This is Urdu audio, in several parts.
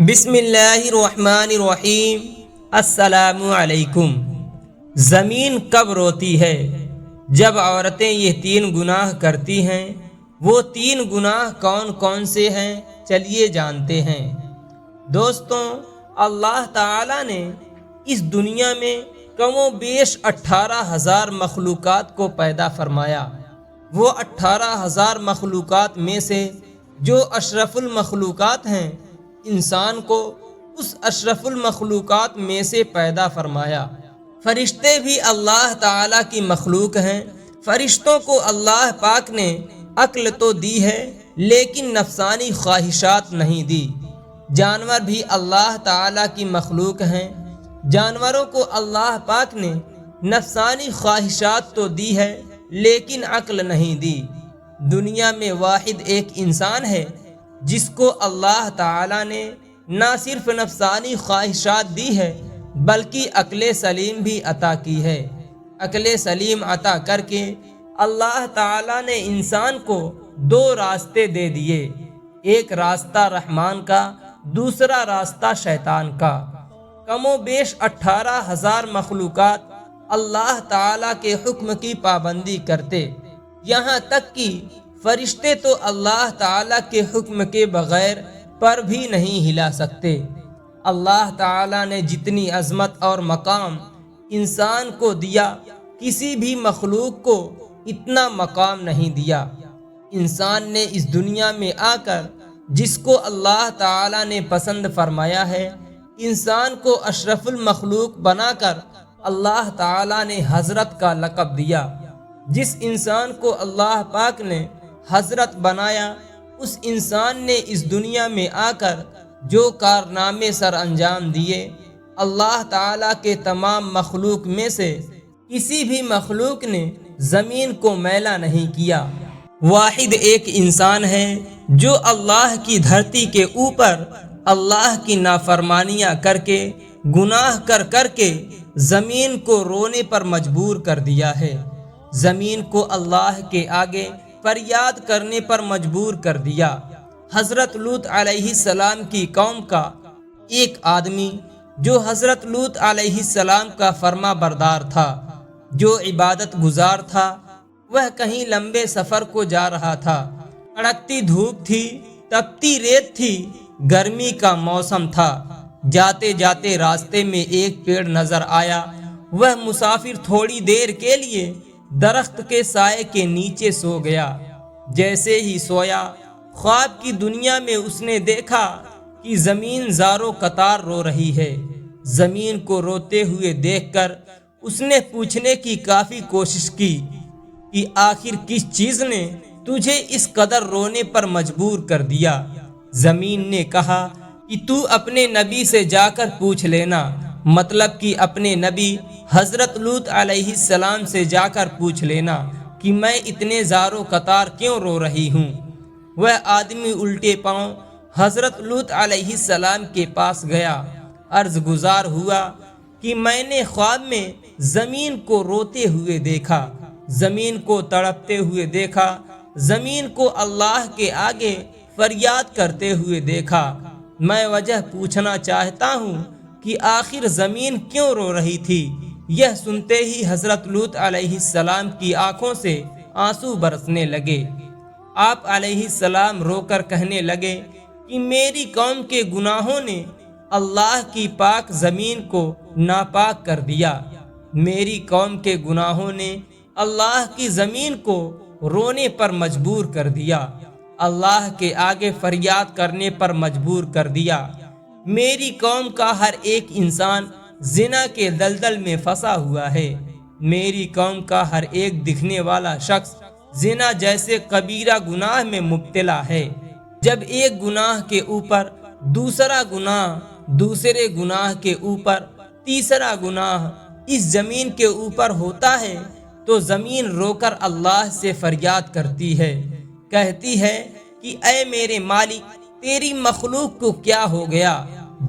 بسم اللہ الرحمن الرحیم۔ السلام علیکم۔ زمین کب روتی ہے؟ جب عورتیں یہ 3 گناہ کرتی ہیں۔ وہ 3 گناہ کون کون سے ہیں؟ چلیے جانتے ہیں۔ دوستوں، اللہ تعالی نے اس دنیا میں کم و بیش 18,000 مخلوقات کو پیدا فرمایا۔ وہ 18,000 مخلوقات میں سے جو اشرف المخلوقات ہیں، انسان کو اس اشرف المخلوقات میں سے پیدا فرمایا۔ فرشتے بھی اللہ تعالی کی مخلوق ہیں۔ فرشتوں کو اللہ پاک نے عقل تو دی ہے، لیکن نفسانی خواہشات نہیں دی۔ جانور بھی اللہ تعالی کی مخلوق ہیں۔ جانوروں کو اللہ پاک نے نفسانی خواہشات تو دی ہے، لیکن عقل نہیں دی۔ دنیا میں واحد ایک انسان ہے جس کو اللہ تعالی نے نہ صرف نفسانی خواہشات دی ہے، بلکہ عقل سلیم بھی عطا کی ہے۔ عقل سلیم عطا کر کے اللہ تعالی نے انسان کو 2 راستے دے دیے، ایک راستہ رحمان کا، دوسرا راستہ شیطان کا۔ کم و بیش 18,000 مخلوقات اللہ تعالی کے حکم کی پابندی کرتے، یہاں تک کہ فرشتے تو اللہ تعالی کے حکم کے بغیر پر بھی نہیں ہلا سکتے۔ اللہ تعالی نے جتنی عظمت اور مقام انسان کو دیا، کسی بھی مخلوق کو اتنا مقام نہیں دیا۔ انسان نے اس دنیا میں آ کر جس کو اللہ تعالی نے پسند فرمایا ہے، انسان کو اشرف المخلوق بنا کر اللہ تعالی نے حضرت کا لقب دیا۔ جس انسان کو اللہ پاک نے حضرت بنایا، اس انسان نے اس دنیا میں آ کر جو کارنامے سر انجام دیے، اللہ تعالیٰ کے تمام مخلوق میں سے کسی بھی مخلوق نے زمین کو میلا نہیں کیا۔ واحد ایک انسان ہے جو اللہ کی دھرتی کے اوپر اللہ کی نافرمانیاں کر کے، گناہ کر کے زمین کو رونے پر مجبور کر دیا ہے۔ زمین کو اللہ کے آگے فریاد کرنے پر مجبور کر دیا۔ حضرت لوط علیہ السلام کی قوم کا ایک آدمی جو حضرت لوط علیہ السلام کا فرما بردار تھا، جو عبادت گزار تھا، وہ کہیں لمبے سفر کو جا رہا تھا۔ کڑکتی دھوپ تھی، تپتی ریت تھی، گرمی کا موسم تھا۔ جاتے جاتے راستے میں ایک پیڑ نظر آیا۔ وہ مسافر تھوڑی دیر کے لیے درخت کے سائے کے نیچے سو گیا۔ جیسے ہی سویا، خواب کی دنیا میں اس نے دیکھا کہ زمین زاروں قطار رو رہی ہے۔ زمین کو روتے ہوئے دیکھ کر اس نے پوچھنے کی کافی کوشش کی کہ آخر کس چیز نے تجھے اس قدر رونے پر مجبور کر دیا؟ زمین نے کہا کہ تو اپنے نبی سے جا کر پوچھ لینا، مطلب کہ اپنے نبی حضرت لوط علیہ السلام سے جا کر پوچھ لینا کہ میں اتنے زاروں قطار کیوں رو رہی ہوں۔ وہ آدمی الٹے پاؤں حضرت لوط علیہ السلام کے پاس گیا، عرض گزار ہوا کہ میں نے خواب میں زمین کو روتے ہوئے دیکھا، زمین کو تڑپتے ہوئے دیکھا، زمین کو اللہ کے آگے فریاد کرتے ہوئے دیکھا۔ میں وجہ پوچھنا چاہتا ہوں کہ آخر زمین کیوں رو رہی تھی؟ یہ سنتے ہی حضرت لوط علیہ السلام کی آنکھوں سے آنسو برسنے لگے۔ آپ علیہ السلام رو کر کہنے لگے کہ میری قوم کے گناہوں نے اللہ کی پاک زمین کو ناپاک کر دیا۔ میری قوم کے گناہوں نے اللہ کی زمین کو رونے پر مجبور کر دیا، اللہ کے آگے فریاد کرنے پر مجبور کر دیا۔ میری قوم کا ہر ایک انسان زنا کے دلدل میں پھنسا ہوا ہے۔ میری قوم کا ہر ایک دکھنے والا شخص زنا جیسے کبیرہ گناہ میں مبتلا ہے۔ جب ایک گناہ کے اوپر دوسرا گناہ، دوسرے گناہ کے اوپر تیسرا گناہ اس زمین کے اوپر ہوتا ہے، تو زمین رو کر اللہ سے فریاد کرتی ہے، کہتی ہے کہ اے میرے مالک، تیری مخلوق کو کیا ہو گیا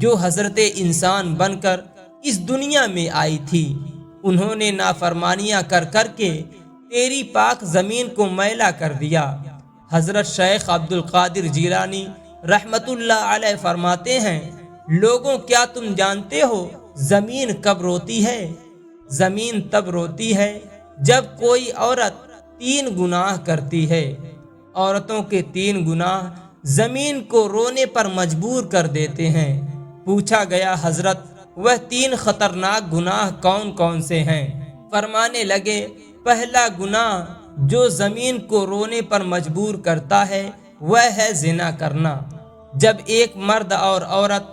جو حضرت انسان بن کر اس دنیا میں آئی تھی؟ انہوں نے نافرمانیاں کر کے تیری پاک زمین کو میلا کر دیا۔ حضرت شیخ عبد القادر جیلانی رحمت اللہ علیہ فرماتے ہیں لوگوں کیا تم جانتے ہو زمین کب روتی ہے؟ زمین تب روتی ہے جب کوئی عورت 3 گناہ کرتی ہے۔ عورتوں کے 3 گناہ زمین کو رونے پر مجبور کر دیتے ہیں۔ پوچھا گیا حضرت وہ 3 خطرناک گناہ کون کون سے ہیں؟ فرمانے لگے پہلا گناہ جو زمین کو رونے پر مجبور کرتا ہے وہ ہے زنا کرنا۔ جب ایک مرد اور عورت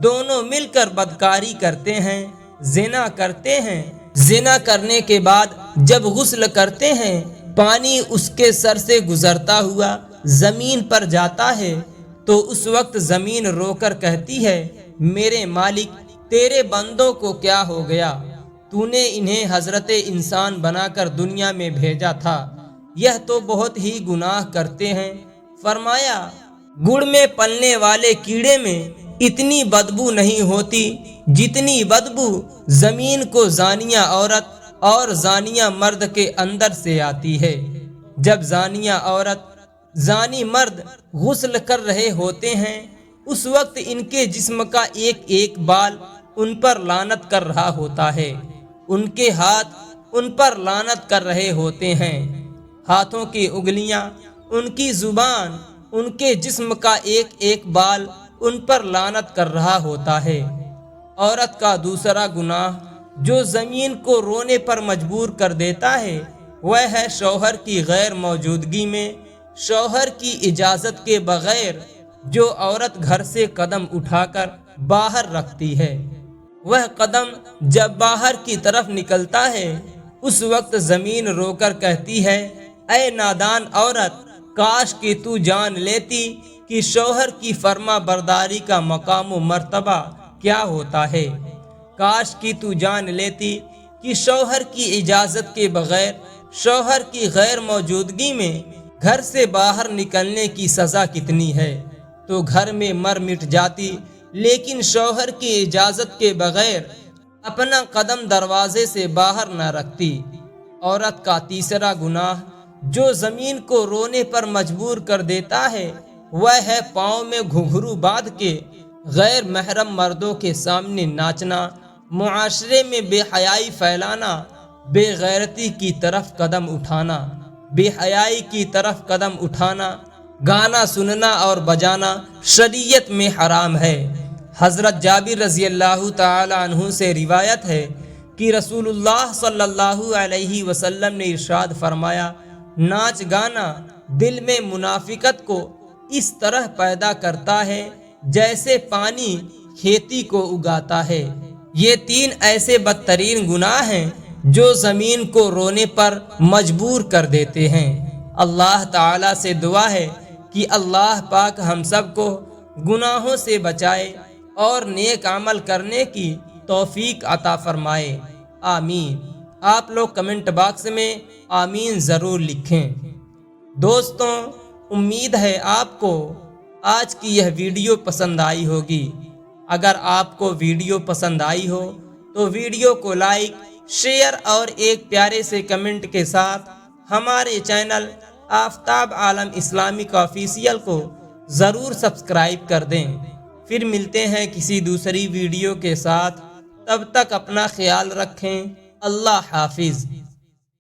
دونوں مل کر بدکاری کرتے ہیں، زنا کرتے ہیں، زنا کرنے کے بعد جب غسل کرتے ہیں، پانی اس کے سر سے گزرتا ہوا زمین پر جاتا ہے تو اس وقت زمین رو کر کہتی ہے میرے مالک تیرے بندوں کو کیا ہو گیا؟ تو نے انہیں حضرت انسان بنا کر دنیا میں بھیجا تھا، یہ تو بہت ہی گناہ کرتے ہیں۔ فرمایا گڑ میں پلنے والے کیڑے میں اتنی بدبو نہیں ہوتی جتنی بدبو زمین کو زانیہ عورت اور زانیہ مرد کے اندر سے آتی ہے۔ جب زانیہ عورت زانی مرد غسل کر رہے ہوتے ہیں اس وقت ان کے جسم کا ایک ایک بال ان پر لعنت کر رہا ہوتا ہے، ان کے ہاتھ ان پر لعنت کر رہے ہوتے ہیں، ہاتھوں کی انگلیاں، ان کی زبان، ان کے جسم کا ایک ایک بال ان پر لعنت کر رہا ہوتا ہے۔ عورت کا دوسرا گناہ جو زمین کو رونے پر مجبور کر دیتا ہے وہ ہے شوہر کی غیر موجودگی میں شوہر کی اجازت کے بغیر جو عورت گھر سے قدم اٹھا کر باہر رکھتی ہے۔ وہ قدم جب باہر کی طرف نکلتا ہے اس وقت زمین رو کر کہتی ہے اے نادان عورت کاش کہ تو جان لیتی کہ شوہر کی فرما برداری کا مقام و مرتبہ کیا ہوتا ہے، کاش کہ تو جان لیتی کہ شوہر کی اجازت کے بغیر شوہر کی غیر موجودگی میں گھر سے باہر نکلنے کی سزا کتنی ہے، تو گھر میں مر مٹ جاتی لیکن شوہر کی اجازت کے بغیر اپنا قدم دروازے سے باہر نہ رکھتی۔ عورت کا تیسرا گناہ جو زمین کو رونے پر مجبور کر دیتا ہے وہ ہے پاؤں میں گھنگھرو باندھ کے غیر محرم مردوں کے سامنے ناچنا، معاشرے میں بے حیائی پھیلانا، بے غیرتی کی طرف قدم اٹھانا، بے حیائی کی طرف قدم اٹھانا، گانا سننا اور بجانا شریعت میں حرام ہے۔ حضرت جابر رضی اللہ تعالی عنہ سے روایت ہے کہ رسول اللہ صلی اللہ علیہ وسلم نے ارشاد فرمایا ناچ گانا دل میں منافقت کو اس طرح پیدا کرتا ہے جیسے پانی کھیتی کو اگاتا ہے۔ یہ 3 ایسے بدترین گناہ ہیں جو زمین کو رونے پر مجبور کر دیتے ہیں۔ اللہ تعالیٰ سے دعا ہے کہ اللہ پاک ہم سب کو گناہوں سے بچائے اور نیک عمل کرنے کی توفیق عطا فرمائے، آمین۔ آپ لوگ کمنٹ باکس میں آمین ضرور لکھیں۔ دوستوں امید ہے آپ کو آج کی یہ ویڈیو پسند آئی ہوگی۔ اگر آپ کو ویڈیو پسند آئی ہو تو ویڈیو کو لائک، شیئر اور ایک پیارے سے کمنٹ کے ساتھ ہمارے channel Aftab Alam Islamic official کو ضرور سبسکرائب کر دیں۔ پھر ملتے ہیں کسی دوسری ویڈیو کے ساتھ، تب تک اپنا خیال رکھیں۔ اللہ حافظ۔